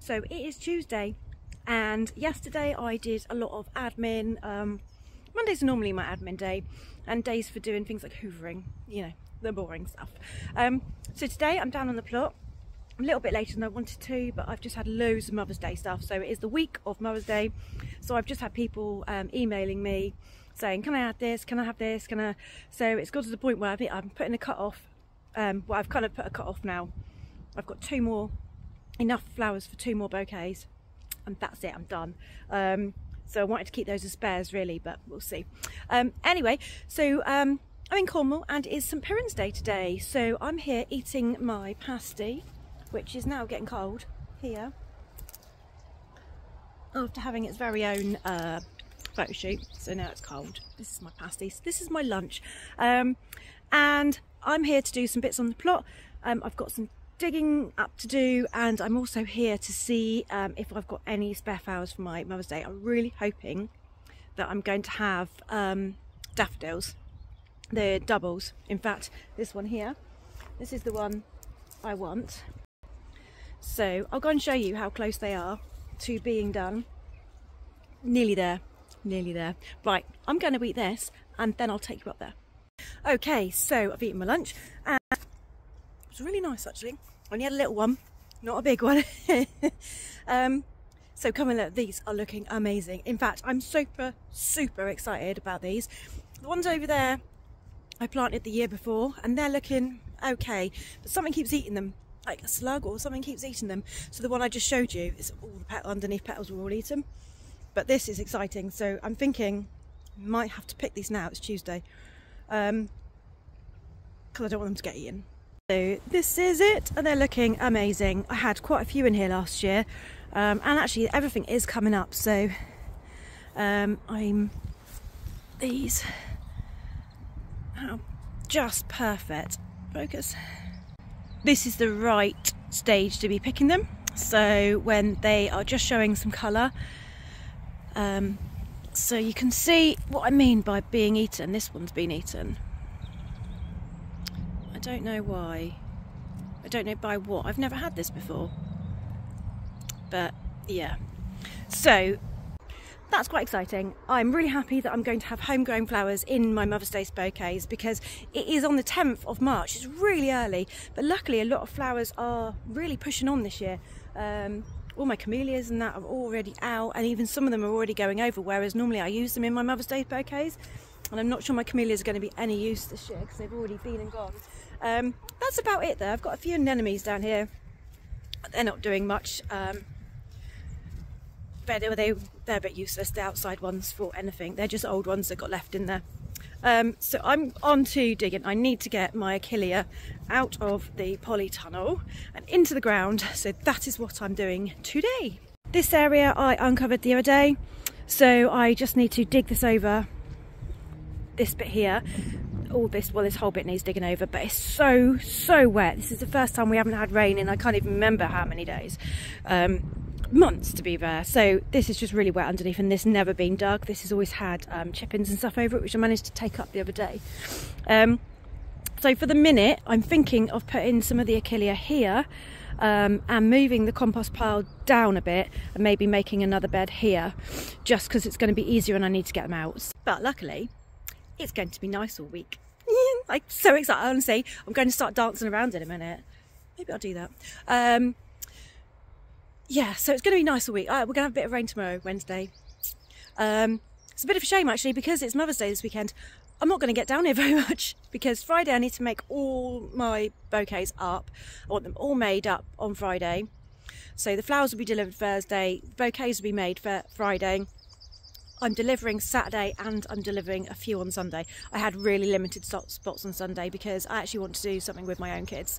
So it is Tuesday, and yesterday I did a lot of admin. Mondays are normally my admin day, and days for doing things like hoovering, you know, the boring stuff. So today I'm down on the plot. I'm a little bit later than I wanted to, but I've just had loads of Mother's Day stuff. So it is the week of Mother's Day, so I've just had people emailing me saying, can I add this, can I have this, can I... So it's got to the point where I'm putting a cut off. Well, I've kind of put a cut off now. I've got enough flowers for 2 more bouquets, and that's it, I'm done. So I wanted to keep those as spares really, but we'll see. Anyway, so I'm in Cornwall and it is St Piran's Day today, so I'm here eating my pasty, which is now getting cold here, after having its very own photo shoot. So now it's cold. This is my pasties, this is my lunch, and I'm here to do some bits on the plot. I've got some digging up to do, and I'm also here to see if I've got any spare flowers for my Mother's Day. I'm really hoping that I'm going to have daffodils, the doubles. In fact, this one here, this is the one I want. So I'll go and show you how close they are to being done. Nearly there, nearly there. Right, I'm going to eat this and then I'll take you up there. Okay, so I've eaten my lunch and it's really nice actually. Only had a little one, not a big one. So come and look, these are looking amazing. In fact, I'm super excited about these. The ones over there I planted the year before and they're looking okay, but something keeps eating them, like a slug or something keeps eating them. So the one I just showed you, is all the underneath petals were all eaten. But this is exciting, so I'm thinking I might have to pick these now. It's Tuesday, because I don't want them to get eaten. So this is it, and they're looking amazing. I had quite a few in here last year, and actually everything is coming up. So these are just perfect. Focus. This is the right stage to be picking them. So when they are just showing some colour. So you can see what I mean by being eaten. This one's been eaten. I don't know why. I don't know by what. I've never had this before. But yeah. So that's quite exciting. I'm really happy that I'm going to have homegrown flowers in my Mother's Day bouquets, because it is on the 10th of March. It's really early, but luckily a lot of flowers are really pushing on this year. All my camellias and that are already out, and even some of them are already going over, whereas normally I use them in my Mother's Day bouquets, and I'm not sure my camellias are going to be any use this year because they've already been and gone. That's about it though. I've got a few anemones down here. They're not doing much. They're a bit useless, the outside ones, for anything. They're just old ones that got left in there. So I'm on to digging. I need to get my Achillea out of the polytunnel and into the ground, so that is what I'm doing today. This area I uncovered the other day, so I just need to dig this over, this bit here. All this, well, this whole bit needs digging over, but it's so wet. This is the first time we haven't had rain in I can't even remember how many days. Months to be fair. So this is just really wet underneath, and this never been dug. This has always had chippings and stuff over it, which I managed to take up the other day. So for the minute I'm thinking of putting some of the Achillea here, and moving the compost pile down a bit and maybe making another bed here, just because it's going to be easier and I need to get them out. But luckily it's going to be nice all week. I'm so excited, honestly. I'm going to start dancing around in a minute. Maybe I'll do that. Yeah, so it's going to be nice all week. We're going to have a bit of rain tomorrow, Wednesday. It's a bit of a shame actually, because it's Mother's Day this weekend. I'm not going to get down here very much, because Friday I need to make all my bouquets up. I want them all made up on Friday. So the flowers will be delivered Thursday, the bouquets will be made for Friday. I'm delivering Saturday and I'm delivering a few on Sunday. I had really limited spots on Sunday because I actually want to do something with my own kids.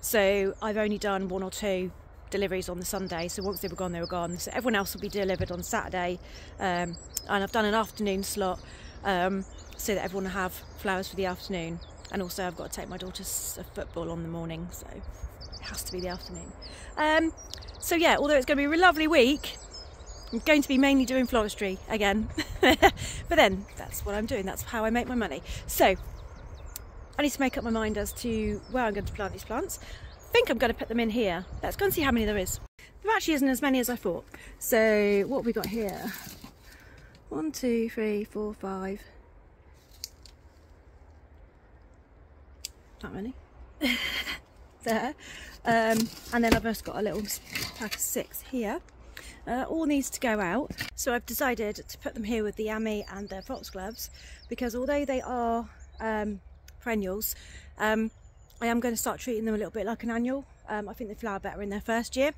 So I've only done 1 or 2 deliveries on the Sunday, so once they were gone, they were gone. So everyone else will be delivered on Saturday, and I've done an afternoon slot, so that everyone will have flowers for the afternoon. And also I've got to take my daughter to football on the morning, so it has to be the afternoon. So yeah, although it's going to be a lovely week, I'm going to be mainly doing floristry again. But then that's what I'm doing, that's how I make my money. So I need to make up my mind as to where I'm going to plant these plants. I think I'm going to put them in here. Let's go and see how many there is. There actually isn't as many as I thought. So what have we got here? 1, 2, 3, 4, 5. Not many. There. And then I've just got a little pack of 6 here. All needs to go out. So I've decided to put them here with the Ami and the foxgloves, because although they are perennials, I am going to start treating them a little bit like an annual. I think they flower better in their first year.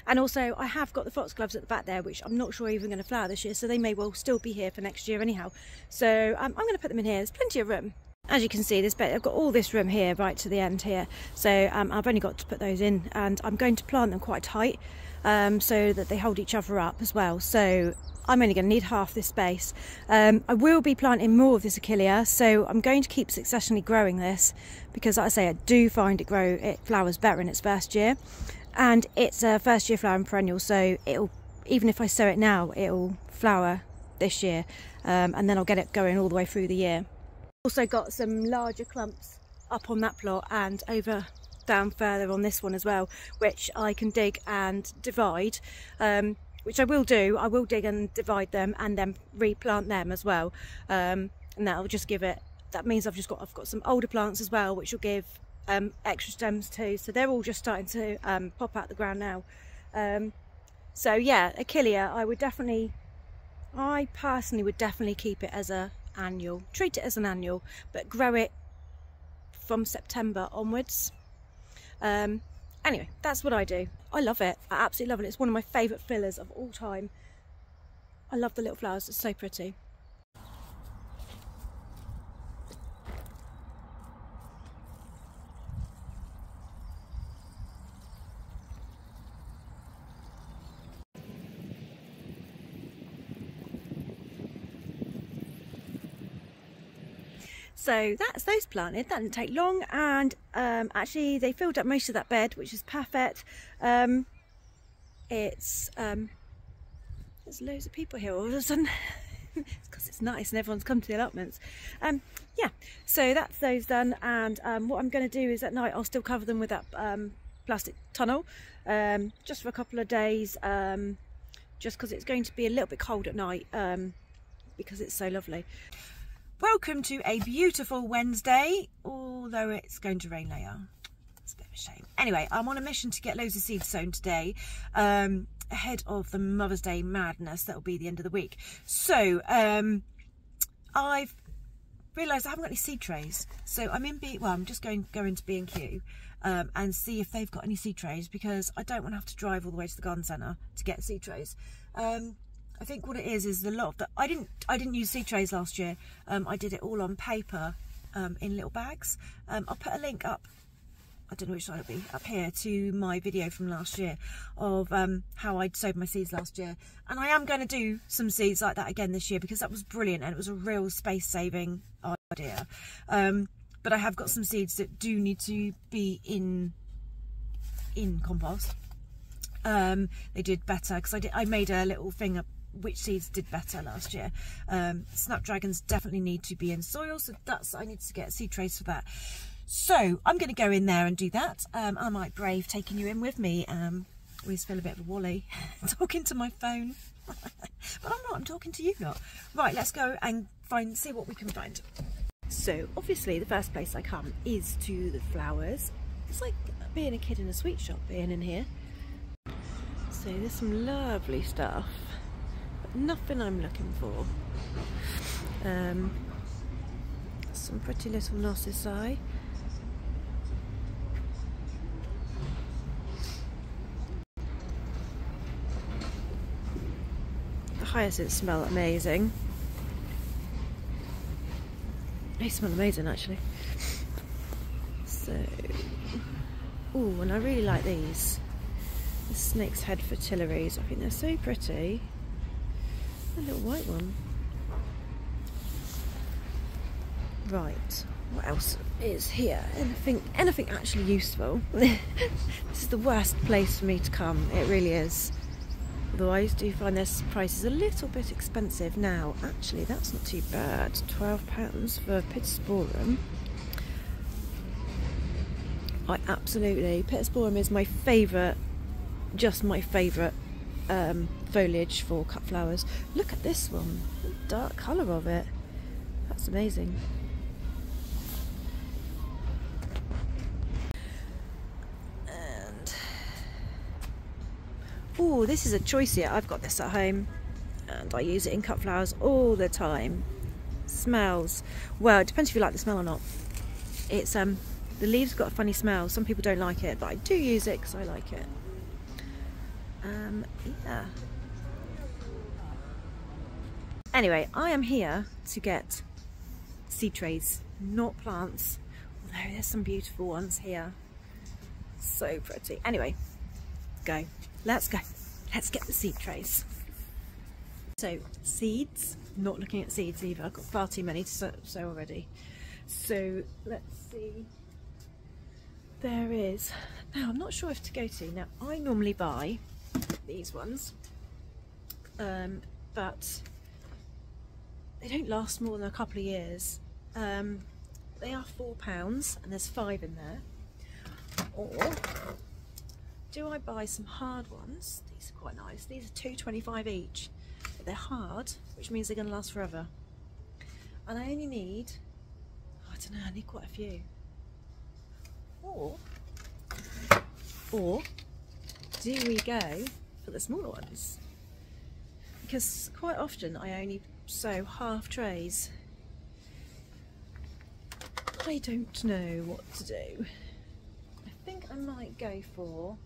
And also I have got the foxgloves at the back there, which I'm not sure are even going to flower this year, so they may well still be here for next year anyhow. So I'm going to put them in here. There's plenty of room. As you can see, I've got all this room here right to the end here, so I've only got to put those in, and I'm going to plant them quite tight so that they hold each other up as well. So I'm only going to need half this space. I will be planting more of this Achillea, so I'm going to keep successionally growing this, because like I say, I do find it flowers better in its first year, and it's a first year flowering perennial, so it'll, even if I sow it now, it'll flower this year, and then I'll get it going all the way through the year. Also got some larger clumps up on that plot and over down further on this one as well, which I can dig and divide, which I will do. I will dig and divide them and then replant them as well, and that'll just give it, that means I've got some older plants as well, which will give extra stems too. So they're all just starting to pop out the ground now. So yeah, Achillea, I personally would definitely keep it as a annual, treat it as an annual, but grow it from September onwards. Anyway, that's what I do. I love it. I absolutely love it. It's one of my favourite fillers of all time. I love the little flowers. It's so pretty. So that's those planted. That didn't take long, and actually they filled up most of that bed, which is perfect. There's loads of people here all of a sudden. It's because it's nice and everyone's come to the allotments. Yeah, so that's those done, and what I'm going to do is at night I'll still cover them with that plastic tunnel, just for a couple of days, just because it's going to be a little bit cold at night, because it's so lovely. Welcome to a beautiful Wednesday, although it's going to rain later. It's a bit of a shame. Anyway, I'm on a mission to get loads of seeds sown today, ahead of the Mother's Day madness that will be the end of the week. So I've realised I haven't got any seed trays, so I'm just going to go into B&Q and see if they've got any seed trays, because I don't want to have to drive all the way to the garden centre to get seed trays. I think what it is a lot of that. I didn't use seed trays last year. I did it all on paper in little bags. I'll put a link up, I don't know which side it'll be, up here, to my video from last year of how I sowed my seeds last year. And I am going to do some seeds like that again this year, because that was brilliant and it was a real space saving idea. But I have got some seeds that do need to be in compost. They did better, because I made a little thing up which seeds did better last year. Snapdragons definitely need to be in soil, so I need to get seed trays for that. So I'm going to go in there and do that. I might brave taking you in with me. I always feel a bit of a wally talking to my phone. But I'm not, I'm talking to you lot. Right, let's go and see what we can find. So obviously the first place I come is to the flowers. It's like being a kid in a sweet shop being in here. So there's some lovely stuff, but nothing I'm looking for. Some pretty little narcissi. The hyacinths smell amazing. They smell amazing actually. So, oh, and I really like these. The snake's head fritillaries. I think they're so pretty. A little white one. Right, what else is here? Anything actually useful? This is the worst place for me to come. It really is. Although I do find their prices a little bit expensive now. Actually, that's not too bad. £12 for Pittosporum. Pittosporum is my favourite just my favourite foliage for cut flowers. Look at this one, the dark colour of it. That's amazing. And oh, this is a choice here. I've got this at home and I use it in cut flowers all the time. Smells, well, it depends if you like the smell or not. It's the leaves have got a funny smell. Some people don't like it, but I do use it because I like it. Yeah. Anyway, I am here to get seed trays, not plants. Although there's some beautiful ones here. So pretty. Anyway, go. Let's go. Let's get the seed trays. So, seeds. Not looking at seeds either. I've got far too many to sow already. So, let's see. There is. Now, I'm not sure if to go to. Now, I normally buy these ones. But they don't last more than a couple of years. They are £4 and there's 5 in there. Or do I buy some hard ones? These are quite nice. These are £2.25 each. But they're hard, which means they're going to last forever. And I only need, I don't know, I need quite a few. Or do we go for the smaller ones? Because quite often I only sow half trays. I don't know what to do. I think I might go for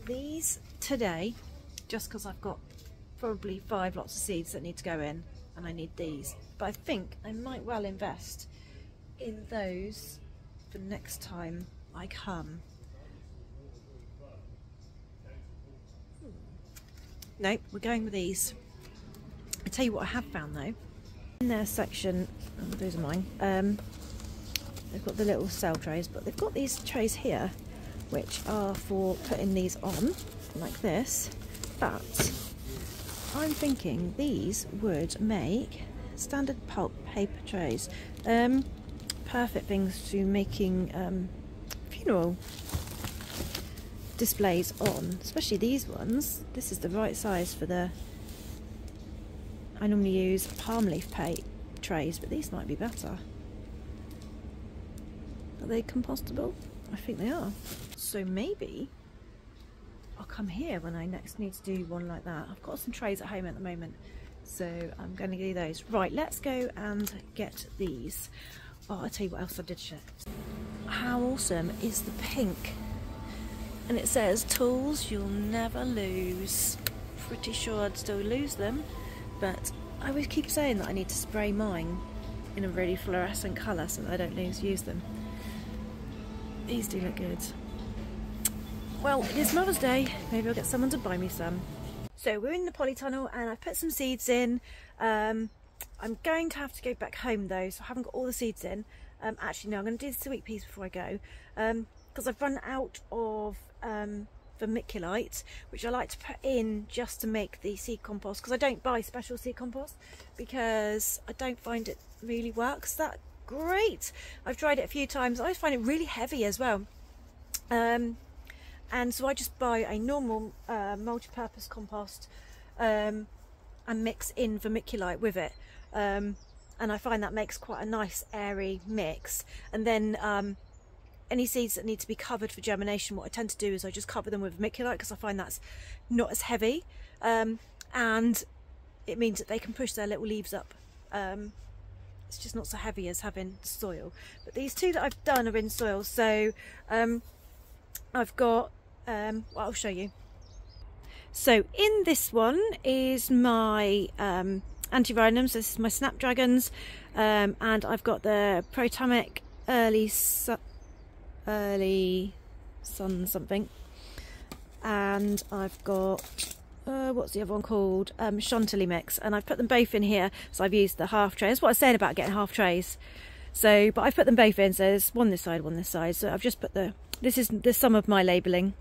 these today, just because I've got probably 5 lots of seeds that need to go in and I need these. But I think I might well invest in those for next time I come. Nope, we're going with these. I tell you what I have found though. In their section, oh, those are mine, they've got the little cell trays, but they've got these trays here which are for putting these on like this, but I'm thinking these would make standard pulp paper trays. Perfect things to making funeral displays on, especially these ones. This is the right size for the, I normally use palm leaf trays, but these might be better. Are they compostable? I think they are. So maybe I'll come here when I next need to do one like that. I've got some trays at home at the moment, so I'm going to do those. Right, let's go and get these. Oh, I'll tell you what else I did share. How awesome is the pink? And it says, tools you'll never lose. Pretty sure I'd still lose them, but I always keep saying that I need to spray mine in a really fluorescent colour so that I don't use them. These do look good. Well, it is Mother's Day. Maybe I'll get someone to buy me some. So we're in the polytunnel and I've put some seeds in. I'm going to have to go back home though, so I haven't got all the seeds in. Actually, no, I'm going to do the sweet peas before I go. Because I've run out of vermiculite, which I like to put in just to make the seed compost, because I don't buy special seed compost because I don't find it really works that great. I've tried it a few times. I always find it really heavy as well, and so I just buy a normal multi-purpose compost and mix in vermiculite with it, and I find that makes quite a nice airy mix. And then any seeds that need to be covered for germination, what I tend to do is I just cover them with vermiculite because I find that's not as heavy, and it means that they can push their little leaves up. It's just not so heavy as having soil. But these two that I've done are in soil, so I've got, well, I'll show you. So in this one is my antirrhinums. This is my snapdragons, and I've got the Protamic early sun something, and I've got what's the other one called, Chantilly mix, and I've put them both in here. So I've used the half tray. That's what I was saying about getting half trays. So, but I've put them both in, so there's one this side, one this side. So I've just put this is the sum of my labelling,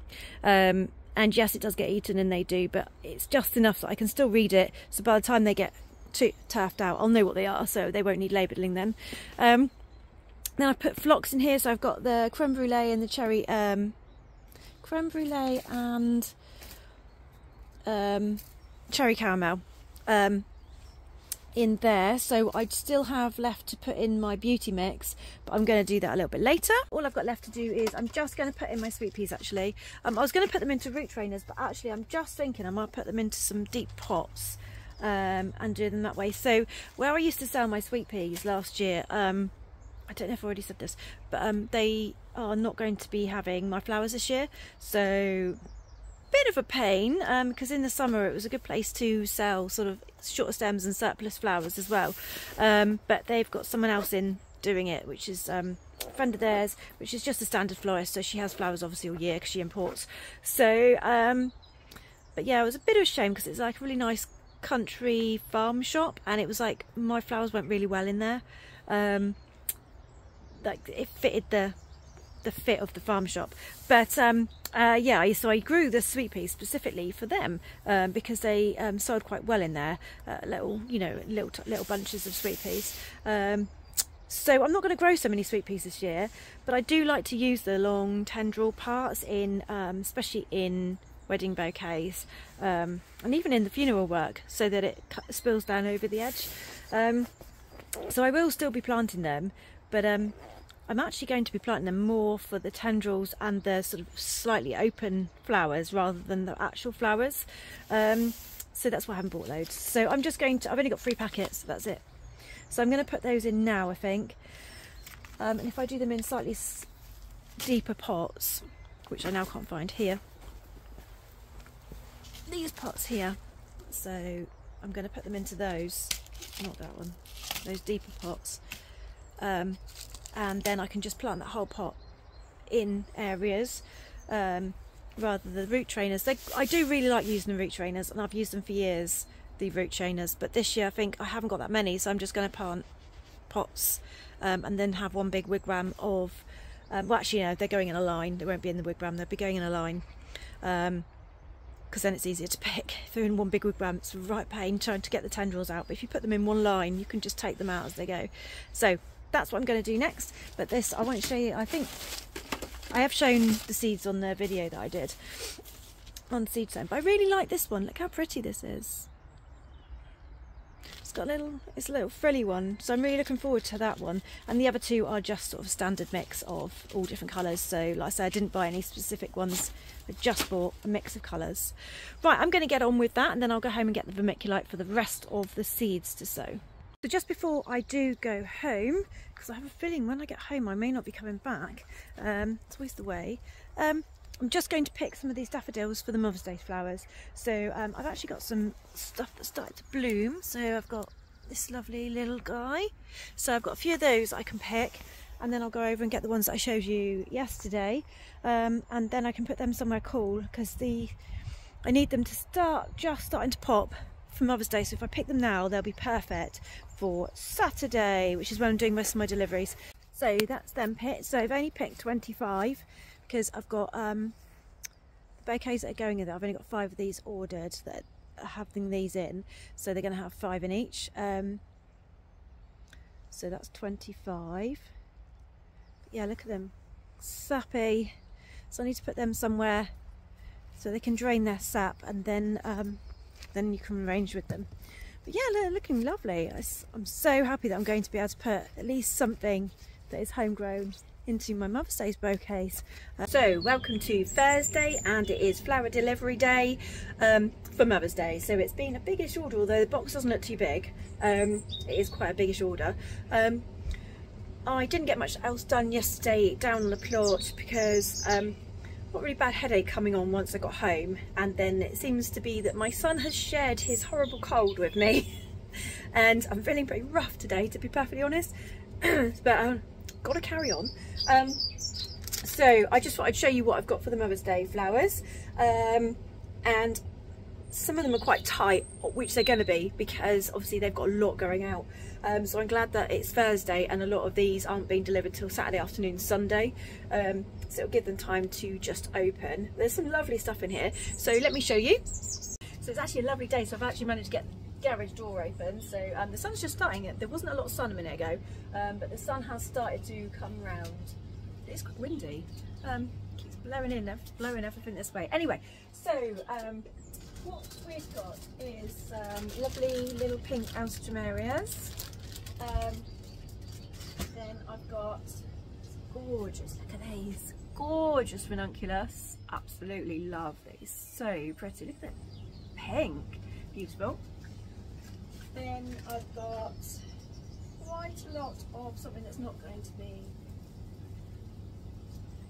and yes, it does get eaten, and they do, but it's just enough that I can still read it, so by the time they get turfed out I'll know what they are, so they won't need labelling then. Then I've put phlox in here, so I've got the creme brulee and the cherry, creme brulee and cherry caramel in there, so I'd still have left to put in my beauty mix, but I'm going to do that a little bit later. All I've got left to do is I'm just going to put in my sweet peas actually. I was going to put them into root trainers, but actually I'm just thinking I might put them into some deep pots and do them that way. So where I used to sell my sweet peas last year, I don't know if I already said this, but they are not going to be having my flowers this year, so bit of a pain, because in the summer it was a good place to sell sort of shorter stems and surplus flowers as well, but they've got someone else in doing it, which is a friend of theirs, which is just a standard florist, so she has flowers obviously all year because she imports. So but yeah, it was a bit of a shame because it's like a really nice country farm shop, and it was like my flowers went really well in there, like it fitted the fit of the farm shop. But yeah, so I grew the sweet peas specifically for them, because they sold quite well in there, little, you know, little bunches of sweet peas. So I'm not going to grow so many sweet peas this year, but I do like to use the long tendril parts in, especially in wedding bouquets, and even in the funeral work, so that it spills down over the edge. So I will still be planting them, but I'm actually going to be planting them more for the tendrils and the sort of slightly open flowers rather than the actual flowers. So that's why I haven't bought loads. So I'm just going to, I've only got 3 packets, so that's it. So I'm going to put those in now, I think. And if I do them in slightly deeper pots, which I now can't find here, these pots here. So I'm going to put them into those, not that one, those deeper pots. And then I can just plant that whole pot in areas, rather than the root trainers. I do really like using the root trainers, and I've used them for years, the root trainers, but this year I think I haven't got that many, so I'm just going to plant pots, and then have one big wigwam of, well actually no, they're going in a line, they won't be in the wigwam, they'll be going in a line, because then it's easier to pick. If they're in one big wigwam, it's a right pain trying to get the tendrils out, but if you put them in one line you can just take them out as they go. So that's what I'm going to do next, but this I won't show you. I think I have shown the seeds on the video that I did on seed zone, but I really like this one. Look how pretty this is. It's got it's a little frilly one, so I'm really looking forward to that one. And the other 2 are just sort of a standard mix of all different colours, so like I said, I didn't buy any specific ones, I just bought a mix of colours. Right, I'm going to get on with that, and then I'll go home and get the vermiculite for the rest of the seeds to sow. So just before I do go home, because I have a feeling when I get home I may not be coming back, it's always the way, I'm just going to pick some of these daffodils for the Mother's Day flowers. So I've actually got some stuff that started to bloom, so I've got this lovely little guy, so I've got a few of those I can pick, and then I'll go over and get the ones that I showed you yesterday, and then I can put them somewhere cool, because I need them to just starting to pop for Mother's Day, so if I pick them now they'll be perfect for Saturday, which is when I'm doing most of my deliveries. So that's them picked. So I've only picked 25 because I've got the bouquets that are going in there. I've only got 5 of these ordered that are having these in, so they're going to have 5 in each. So that's 25. Yeah, look at them, sappy. So I need to put them somewhere so they can drain their sap, and then you can arrange with them. But yeah, they're looking lovely. I'm so happy that I'm going to be able to put at least something that is homegrown into my Mother's Day bouquets. So welcome to Thursday, and it is flower delivery day for Mother's Day. So it's been a biggish order, although the box doesn't look too big. It is quite a biggish order. I didn't get much else done yesterday down on the plot because got a really bad headache coming on once I got home, and then it seems to be that my son has shared his horrible cold with me and I'm feeling pretty rough today, to be perfectly honest. But got to carry on. So I just thought I'd show you what I've got for the Mother's Day flowers, and some of them are quite tight, which they're going to be because obviously they've got a lot going out. So I'm glad that it's Thursday and a lot of these aren't being delivered till Saturday afternoon, Sunday. So it'll give them time to just open. There's some lovely stuff in here, so let me show you. So it's actually a lovely day, so I've actually managed to get the garage door open. So the sun's just starting. There wasn't a lot of sun a minute ago, but the sun has started to come round. It's quite windy. Keeps blowing in, blowing everything this way. Anyway, so what we've got is lovely little pink alstroemerias. Then I've got gorgeous, look at these, gorgeous ranunculus. Absolutely love these, so pretty. Look at that pink, beautiful. Then I've got quite a lot of something that's not going to be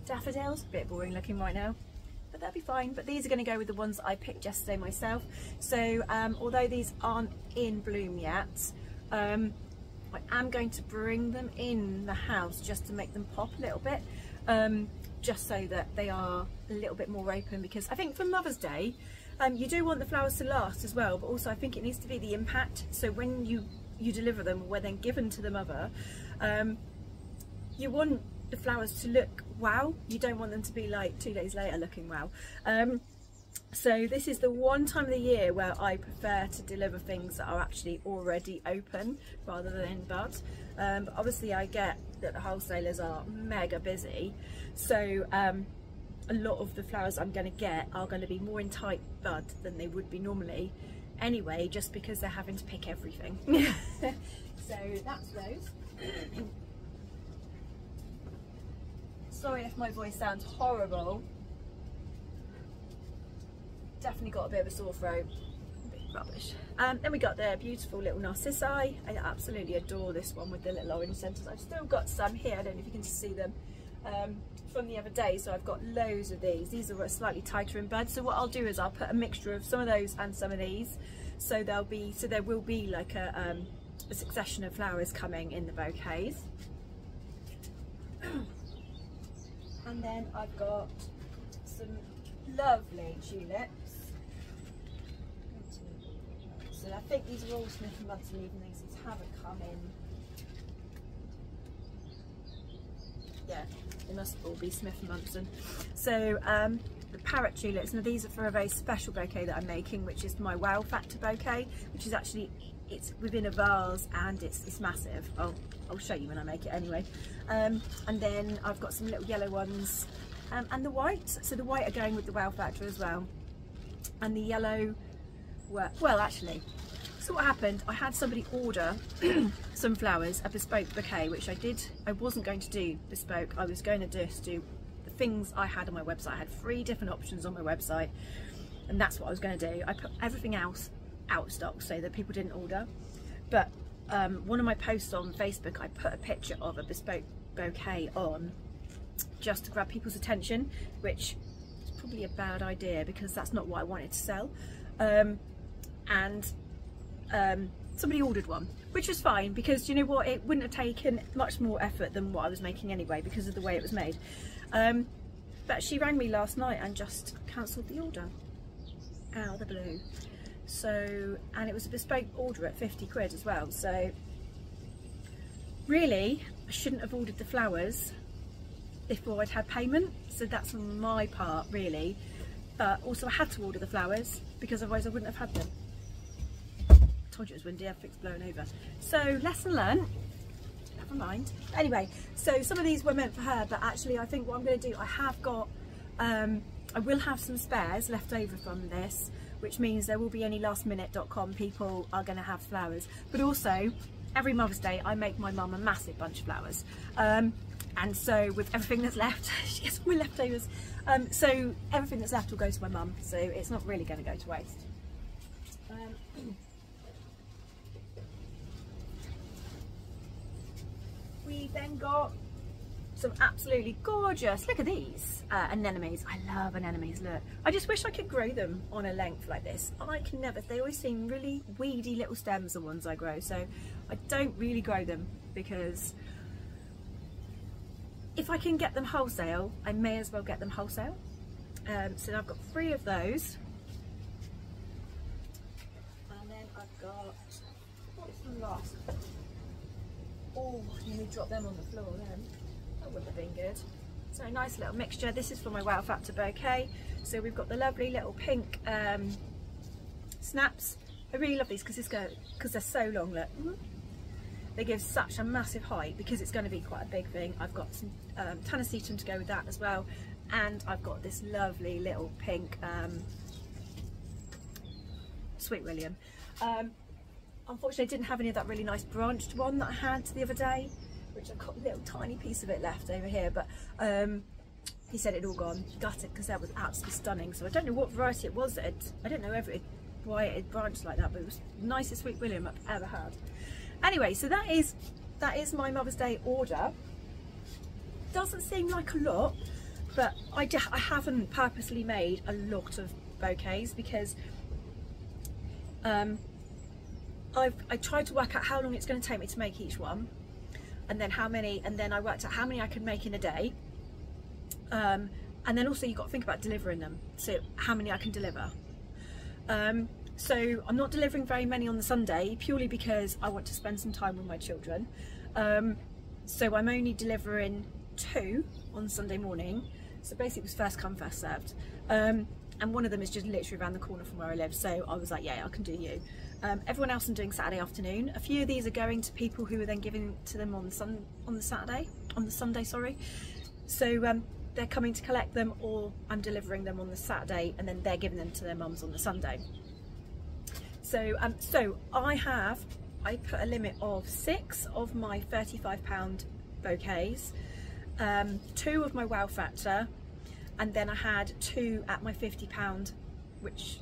daffodils. A bit boring looking right now, but that'll be fine. But these are going to go with the ones that I picked yesterday myself. So although these aren't in bloom yet, I am going to bring them in the house just to make them pop a little bit, just so that they are a little bit more open, because I think for Mother's Day you do want the flowers to last as well, but also I think it needs to be the impact. So when you deliver them, when they're given to the mother, you want the flowers to look wow. You don't want them to be like 2 days later looking wow. So this is the one time of the year where I prefer to deliver things that are actually already open rather than in bud. But obviously I get that the wholesalers are mega busy, so a lot of the flowers I'm going to get are going to be more in tight bud than they would be normally anyway, just because they're having to pick everything. So that's those. Sorry if my voice sounds horrible. Definitely got a bit of a sore throat. A bit rubbish. Then we got the beautiful little narcissi. I absolutely adore this one with the little orange centres. I've still got some here, I don't know if you can see them, from the other day, so I've got loads of these. These are slightly tighter in bud, so what I'll do is I'll put a mixture of some of those and some of these, so there will be like a succession of flowers coming in the bouquets. And then I've got some lovely tulips. So I think these are all Smith & Munson, even these haven't come in. Yeah, they must all be Smith & Munson. So the parrot tulips, now these are for a very special bouquet that I'm making, which is my wow factor bouquet, which is actually, it's within a vase and it's massive. I'll show you when I make it anyway. And then I've got some little yellow ones, and the white. So the white are going with the wow factor as well. And the yellow, well actually, so what happened, I had somebody order some flowers, a bespoke bouquet, which I wasn't going to do bespoke. I was going to just do the things I had on my website. I had 3 different options on my website, and that's what I was going to do. I put everything else out of stock so that people didn't order. But one of my posts on Facebook, I put a picture of a bespoke bouquet on just to grab people's attention, which is probably a bad idea because that's not what I wanted to sell. Somebody ordered one, which was fine, because you know what, it wouldn't have taken much more effort than what I was making anyway because of the way it was made. But she rang me last night and just cancelled the order out of the blue. So, and it was a bespoke order at 50 quid as well, so really I shouldn't have ordered the flowers before I'd had payment, so that's on my part really. But also I had to order the flowers because otherwise I wouldn't have had them. I told you it was windy, everything's blown over. So lesson learned, never mind. Anyway, so some of these were meant for her, but actually I think what I'm going to do, I have got, I will have some spares left over from this, which means there will be any lastminute.com people are going to have flowers. But also, every Mother's Day I make my mum a massive bunch of flowers. And so with everything that's left, she gets all my leftovers. So everything that's left will go to my mum, so it's not really going to go to waste. We then got some absolutely gorgeous, look at these, anemones. I love anemones, look. I just wish I could grow them on a length like this. I can never, they always seem really weedy little stems, the ones I grow, so I don't really grow them because if I can get them wholesale, I may as well get them wholesale. So I've got 3 of those. And then I've got, what's the last? Oh, I nearly dropped them on the floor then. That wouldn't have been good. So a nice little mixture. This is for my Wow Factor bouquet. So we've got the lovely little pink snaps. I really love these because they're so long, look. They give such a massive height because it's going to be quite a big thing. I've got some Tanacetum to go with that as well. And I've got this lovely little pink Sweet William. Unfortunately I didn't have any of that really nice branched one that I had the other day, which I've got a little tiny piece of it left over here, but he said it'd all gone, gutted, because that was absolutely stunning. So I don't know what variety it was that I don't know why it had branched like that, but it was the nicest Sweet William I've ever had. Anyway, so that is my Mother's Day order. Doesn't seem like a lot, but I haven't purposely made a lot of bouquets because I tried to work out how long it's going to take me to make each one, and then how many, and then I worked out how many I could make in a day, and then also you've got to think about delivering them, so how many I can deliver. So I'm not delivering very many on the Sunday purely because I want to spend some time with my children, so I'm only delivering 2 on Sunday morning, so basically it was first come first served. And one of them is just literally around the corner from where I live, so I was like, yeah, I can do you. Everyone else I'm doing Saturday afternoon. A few of these are going to people who are then giving to them on the Sunday, sorry. So they're coming to collect them, or I'm delivering them on the Saturday and then they're giving them to their mums on the Sunday. So I put a limit of 6 of my £35 bouquets, 2 of my wow factor, and then I had 2 at my £50, which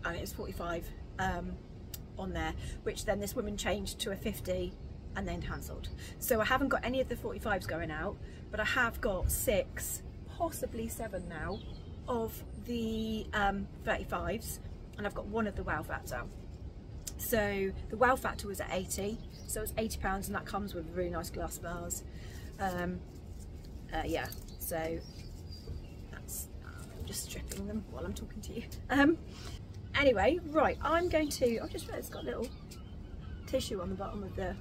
I mean, it's 45 on there, which then this woman changed to a 50 and then cancelled. So I haven't got any of the 45s going out, but I have got 6, possibly 7 now, of the 35s, and I've got 1 of the wow factor. So the wow factor was at 80, so it's £80, and that comes with really nice glass vase. Yeah, so that's, I'm just stripping them while I'm talking to you. Anyway, right, I've just realised it's got a little tissue on the bottom of the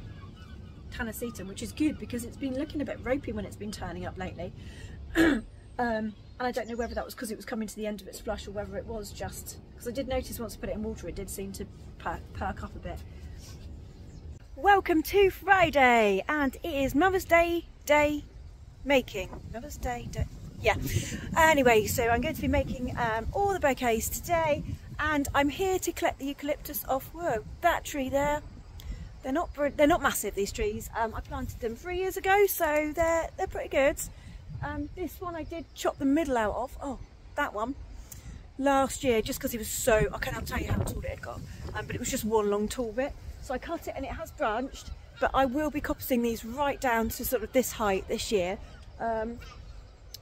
Tanacetum, which is good because it's been looking a bit ropey when it's been turning up lately. And I don't know whether that was because it was coming to the end of its flush, or whether it was just because I did notice once I put it in water it did seem to perk up a bit. Welcome to Friday, and it is Mother's Day making. Mother's Day, yeah. Anyway, so I'm going to be making all the bouquets today, and I'm here to collect the eucalyptus off, whoa, that tree there. They're not massive, these trees. I planted them 3 years ago, so they're pretty good. This one I did chop the middle out of, oh, that one, last year, just because it was so, I cannot tell you how tall it had got, but it was just one long tall bit. So I cut it and it has branched, but I will be coppicing these right down to sort of this height this year,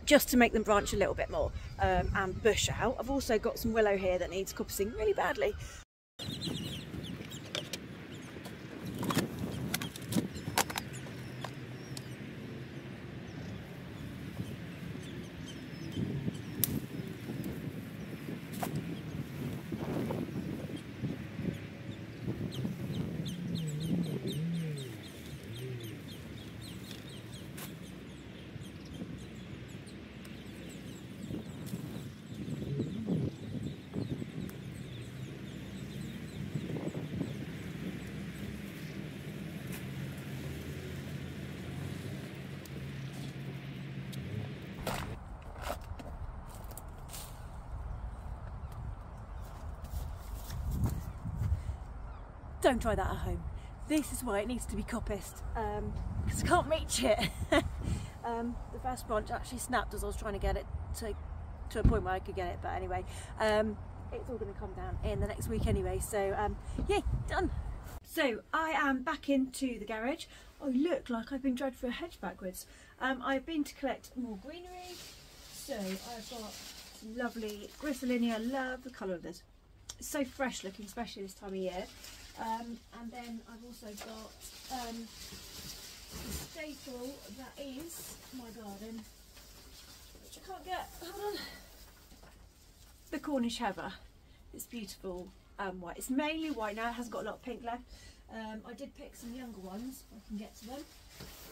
just to make them branch a little bit more and bush out. I've also got some willow here that needs coppicing really badly. Don't try that at home. This is why it needs to be coppiced, because I can't reach it. The first branch actually snapped as I was trying to get it to a point where I could get it, but anyway, it's all going to come down in the next week anyway, so yay, done. So I am back into the garage. I look like I've been dragged through a hedge backwards. I've been to collect more greenery, so I've got some lovely Gristalinia. Love the colour of this. It's so fresh looking, especially this time of year. And then I've also got a staple that is my garden, which I can't get, hold on, the Cornish heather. It's beautiful white. It's mainly white now, it hasn't got a lot of pink left. I did pick some younger ones, if I can get to them.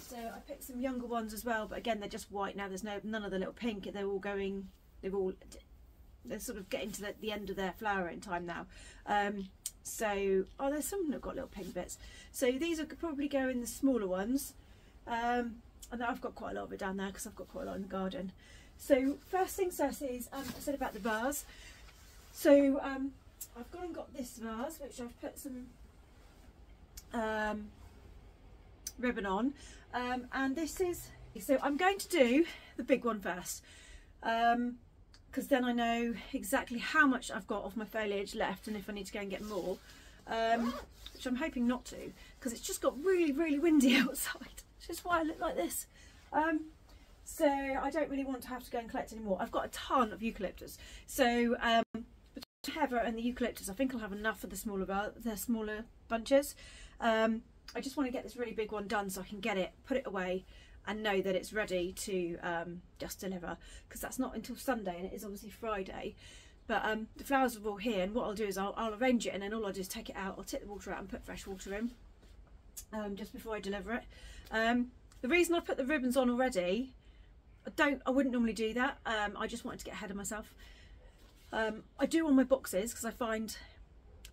So I picked some younger ones as well, but again they're just white now, there's none of the little pink, they're sort of getting to the end of their flowering time now. So, oh, there's some that have got little pink bits. So these are probably go in the smaller ones. And I've got quite a lot of it down there because I've got quite a lot in the garden. So first things first is, I said about the vase. So I've gone and got this vase, which I've put some ribbon on, and this is, so I'm going to do the big one first, because then I know exactly how much I've got of my foliage left and if I need to go and get more, which I'm hoping not to, because it's just got really windy outside, which is why I look like this. So I don't really want to have to go and collect any more. I've got a ton of eucalyptus, so between heather and the eucalyptus I think I'll have enough for the smaller bunches. I just want to get this really big one done so I can get it, put it away, and know that it's ready to just deliver, because that's not until Sunday and it is obviously Friday. But the flowers are all here, and what I'll do is I'll arrange it, and then all I'll do is take it out, I'll tip the water out and put fresh water in just before I deliver it. The reason I put the ribbons on already, I wouldn't normally do that. I just wanted to get ahead of myself. I do on my boxes, because I find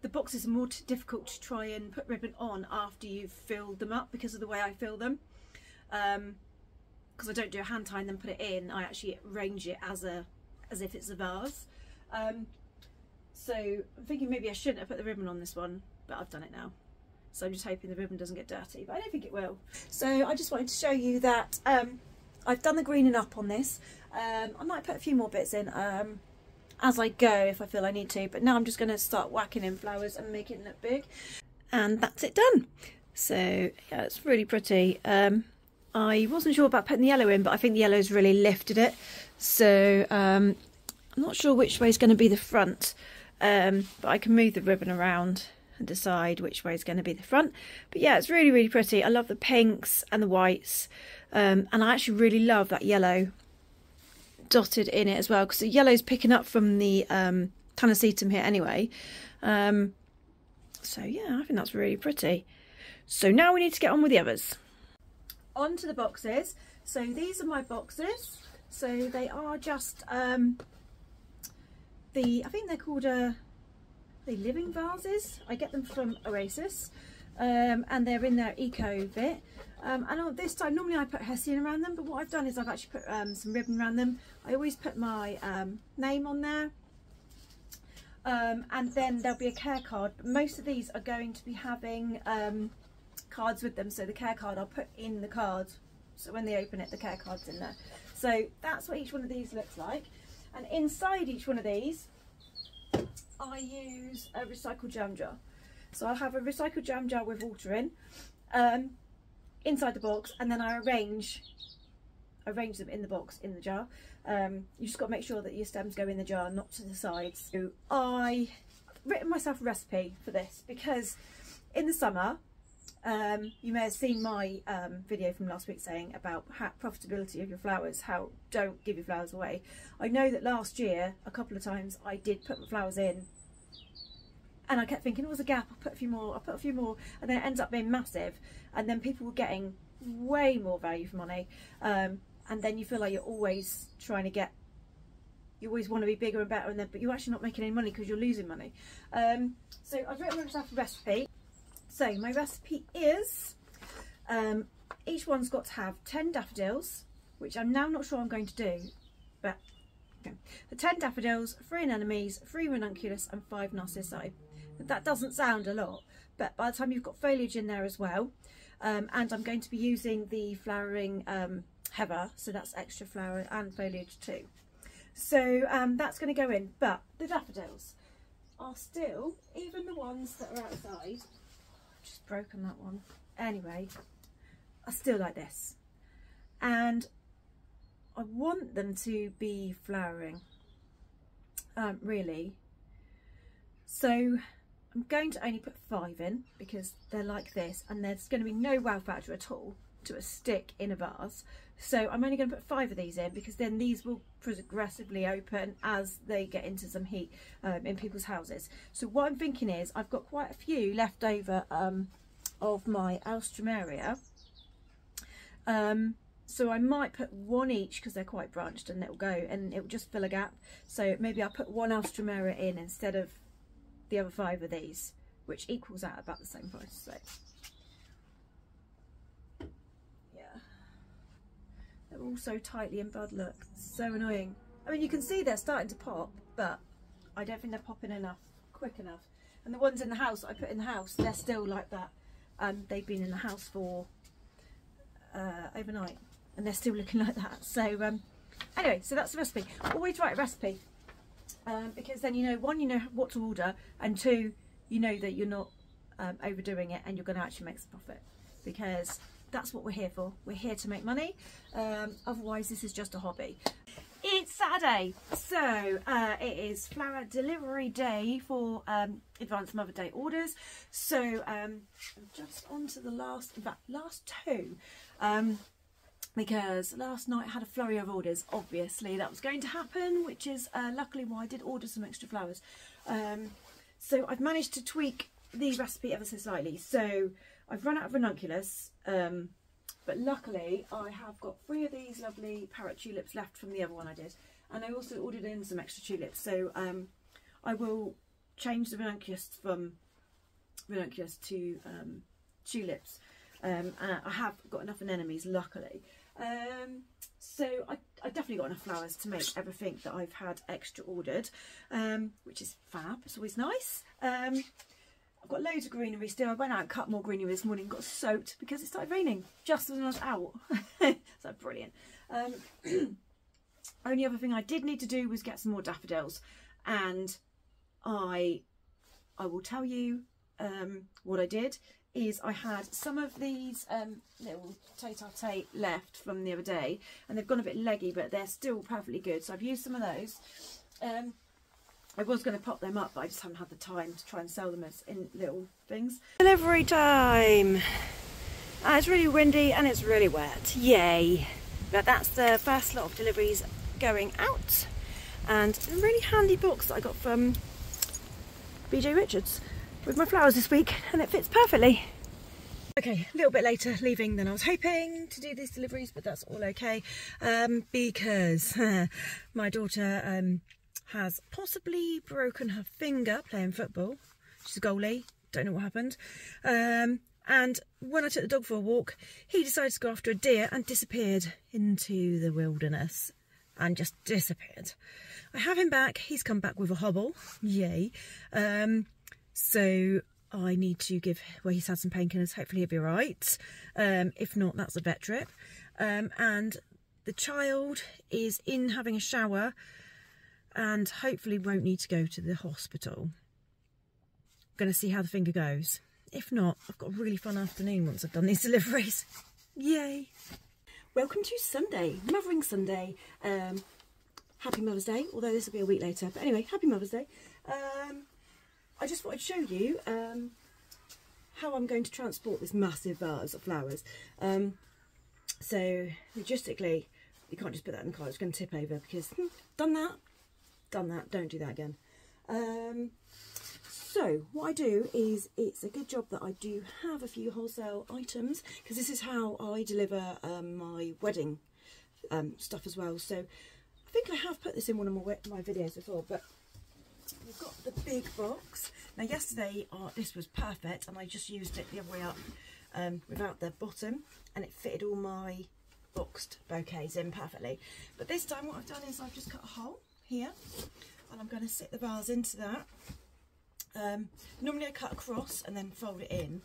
the boxes are more difficult to try and put ribbon on after you've filled them up, because of the way I fill them. Because I don't do a hand tie and then put it in, I actually arrange it as if it's a vase. So I'm thinking maybe I shouldn't have put the ribbon on this one, but I've done it now. So I'm just hoping the ribbon doesn't get dirty, but I don't think it will. So I just wanted to show you that I've done the greening up on this. I might put a few more bits in as I go if I feel I need to, but now I'm just going to start whacking in flowers and making it look big. And that's it done. So yeah, it's really pretty. I wasn't sure about putting the yellow in, but I think the yellow's really lifted it. So I'm not sure which way is going to be the front, but I can move the ribbon around and decide which way is going to be the front. But yeah, it's really pretty. I love the pinks and the whites, and I actually really love that yellow dotted in it as well, because the yellow's picking up from the Tanacetum here anyway. So yeah, I think that's really pretty. So now we need to get on with the others. On to the boxes. So these are my boxes. So they are just I think they're called living vases. I get them from Oasis, and they're in their eco bit. And this time, normally I put hessian around them, but what I've done is I've actually put some ribbon around them. I always put my name on there, and then there'll be a care card. But most of these are going to be having cards with them, so the care card I'll put in the card, so when they open it the care card's in there. So that's what each one of these looks like, and inside each one of these I use a recycled jam jar. So I'll have a recycled jam jar with water in inside the box, and then I arrange them in the box, in the jar. You just got to make sure that your stems go in the jar, not to the sides. So I've written myself a recipe for this, because in the summer, you may have seen my video from last week saying about profitability of your flowers, how don't give your flowers away. I know that last year a couple of times I did put my flowers in and I kept thinking, oh, there's a gap, I'll put a few more, and then it ends up being massive, and then people were getting way more value for money, and then you feel like you're always trying to get, you always want to be bigger and better, and then but you're actually not making any money because you're losing money. So I've written myself a recipe. So my recipe is, each one's got to have 10 daffodils, which I'm now not sure I'm going to do, but okay. The 10 daffodils, 3 anemones, 3 ranunculus and 5 narcissi. That doesn't sound a lot, but by the time you've got foliage in there as well, and I'm going to be using the flowering heather, so that's extra flower and foliage too. So that's going to go in, but the daffodils are still, even the ones that are outside, just broken that one, anyway, are still like this, and I want them to be flowering, really. So I'm going to only put 5 in because they're like this, and there's going to be no wow factor at all to a stick in a vase. So I'm only going to put 5 of these in, because then these will progressively open as they get into some heat in people's houses. So what I'm thinking is, I've got quite a few left over of my alstroemeria. So I might put 1 each, because they're quite branched, and it'll go and it will just fill a gap. So maybe I'll put 1 alstroemeria in instead of the other 5 of these, which equals out about the same price. So yeah, they're all so tightly in bud, look, it's so annoying. I mean, you can see they're starting to pop, but I don't think they're popping enough quick enough. And the ones in the house I put in the house, they're still like that. They've been in the house for overnight and they're still looking like that. So anyway, so that's the recipe. Always write a recipe because then you know, one, you know what to order, and two, you know that you're not overdoing it and you're going to actually make some profit, because that's what we're here for. We're here to make money. Otherwise this is just a hobby. It's Saturday, so it is flower delivery day for advanced Mother Day orders. So I'm just on to the last, in fact last two, because last night I had a flurry of orders. Obviously that was going to happen, which is luckily why I did order some extra flowers. So I've managed to tweak the recipe ever so slightly. So I've run out of ranunculus, but luckily I have got 3 of these lovely parrot tulips left from the other one I did, and I also ordered in some extra tulips. So I will change the ranunculus from ranunculus to tulips, and I have got enough anemones luckily. So I definitely got enough flowers to make everything that I've had extra ordered, which is fab. It's always nice. I've got loads of greenery still. I went out and cut more greenery this morning, got soaked because it started raining just when I was out. So brilliant. Only other thing I did need to do was get some more daffodils, and I will tell you what I did is I had some of these little tete-a-tete left from the other day, and they've gone a bit leggy, but they're still perfectly good, so I've used some of those. I was going to pop them up, but I just haven't had the time to try and sell them as in little things. Delivery time! It's really windy and it's really wet. Yay! But that's the first lot of deliveries going out. And a really handy box that I got from BJ Richards with my flowers this week, and it fits perfectly. Okay, a little bit later leaving than I was hoping to do these deliveries, but that's all okay, because my daughter has possibly broken her finger playing football. She's a goalie, don't know what happened. And when I took the dog for a walk, he decided to go after a deer and disappeared into the wilderness and just disappeared. I have him back. He's come back with a hobble. Yay. So I need to give, well, he's had some painkillers. Hopefully he'll be all right. If not, that's a vet trip. And the child is in having a shower and hopefully won't need to go to the hospital. Going to see how the finger goes. If not, I've got a really fun afternoon once I've done these deliveries. Yay! Welcome to Sunday, Mothering Sunday. Happy Mother's Day, although this will be a week later. But anyway, happy Mother's Day. I just thought I'd show you how I'm going to transport this massive vase of flowers. So logistically, you can't just put that in the car, it's going to tip over because done that, don't do that again. So what I do is, it's a good job that I do have a few wholesale items, because this is how I deliver my wedding stuff as well. So I think I have put this in one of my videos before, but we've got the big box. Now yesterday this was perfect, and I just used it the other way up without the bottom, and it fitted all my boxed bouquets in perfectly. But this time what I've done is I've just cut a hole here, and I'm going to sit the vase into that. Normally I cut across and then fold it in,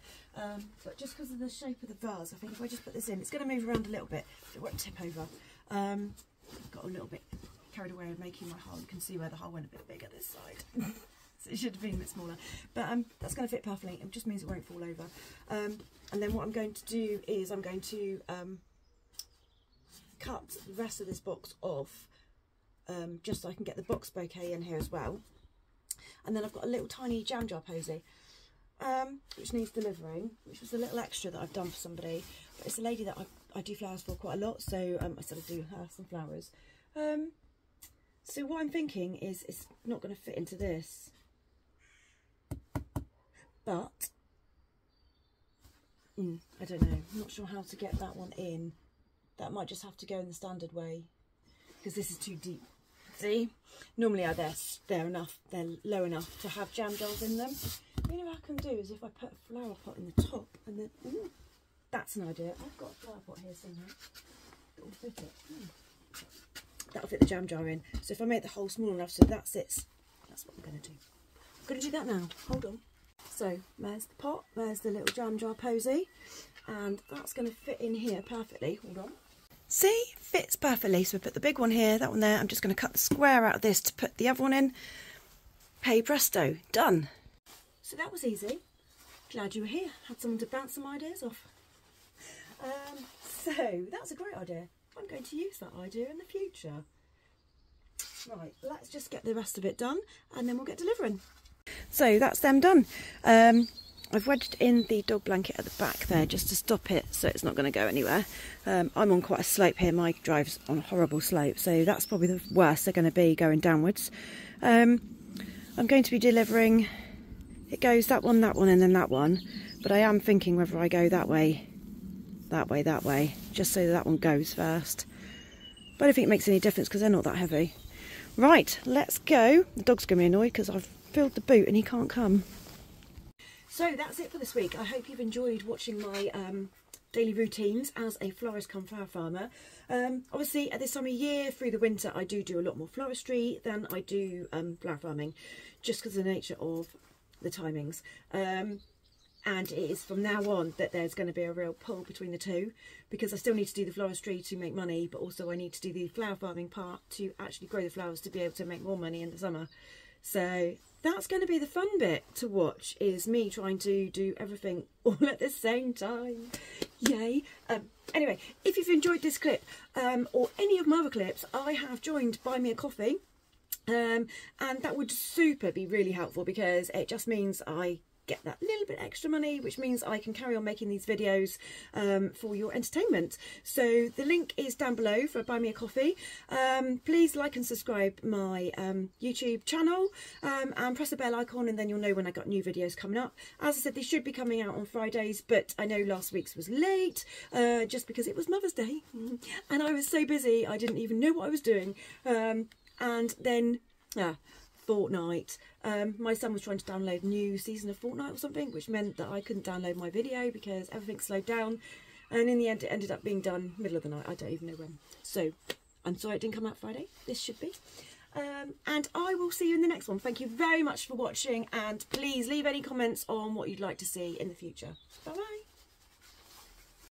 but just because of the shape of the vase, I think if I just put this in, it's going to move around a little bit, it won't tip over. I've got a little bit carried away with making my hole. You can see where the hole went a bit bigger this side. So it should have been a bit smaller, but that's going to fit perfectly. It just means it won't fall over. And then what I'm going to do is I'm going to cut the rest of this box off, just so I can get the box bouquet in here as well. And then I've got a little tiny jam jar posy, which needs delivering, which was a little extra that I've done for somebody. But it's a lady that I do flowers for quite a lot, so I said I'd do her some flowers. So what I'm thinking is it's not going to fit into this, but I don't know, I'm not sure how to get that one in. That might just have to go in the standard way, because this is too deep. See, normally they're low enough to have jam jars in them. You know what I can do is if I put a flower pot in the top, and then that's an idea. I've got a flower pot here somewhere that will fit it. That'll fit the jam jar in. So if I make the hole small enough so that sits, that's what I'm going to do. I'm going to do that now. Hold on. So there's the pot, there's the little jam jar posy, and that's going to fit in here perfectly. Hold on. See, fits perfectly. So we put the big one here, that one there. I'm just going to cut the square out of this to put the other one in. Hey presto, done. So that was easy. Glad you were here. Had someone to bounce some ideas off. So that's a great idea. I'm going to use that idea in the future. Right, let's just get the rest of it done and then we'll get delivering. So that's them done. I've wedged in the dog blanket at the back there just to stop it so it's not going to go anywhere. I'm on quite a slope here. My drive's on a horrible slope, so that's probably the worst they're going to be, going downwards. I'm going to be delivering, it goes that one, and then that one, but I am thinking whether I go that way, just so that one goes first. But I don't think it makes any difference because they're not that heavy. Right, let's go. The dog's going to be annoyed because I've filled the boot and he can't come. So that's it for this week. I hope you've enjoyed watching my daily routines as a florist come flower farmer. Obviously at this time of year, through the winter, I do a lot more floristry than I do flower farming, just because of the nature of the timings. And it is from now on that there's going to be a real pull between the two, because I still need to do the floristry to make money, but also I need to do the flower farming part to actually grow the flowers to be able to make more money in the summer. So that's going to be the fun bit to watch, is me trying to do everything all at the same time. Yay. Anyway, if you've enjoyed this clip or any of my other clips, I have joined Buy Me a Coffee, and that would be really helpful, because it just means I get that little bit extra money, which means I can carry on making these videos for your entertainment. So the link is down below for Buy Me a Coffee. Please like and subscribe my YouTube channel, and press the bell icon, and then you'll know when I got new videos coming up. As I said, they should be coming out on Fridays, but I know last week's was late just because it was Mother's Day and I was so busy I didn't even know what I was doing. And then Fortnite. My son was trying to download a new season of Fortnite or something, which meant that I couldn't download my video because everything slowed down, and in the end it ended up being done middle of the night. I don't even know when. So I'm sorry it didn't come out Friday. This should be. And I will see you in the next one. Thank you very much for watching, and please leave any comments on what you'd like to see in the future. Bye bye.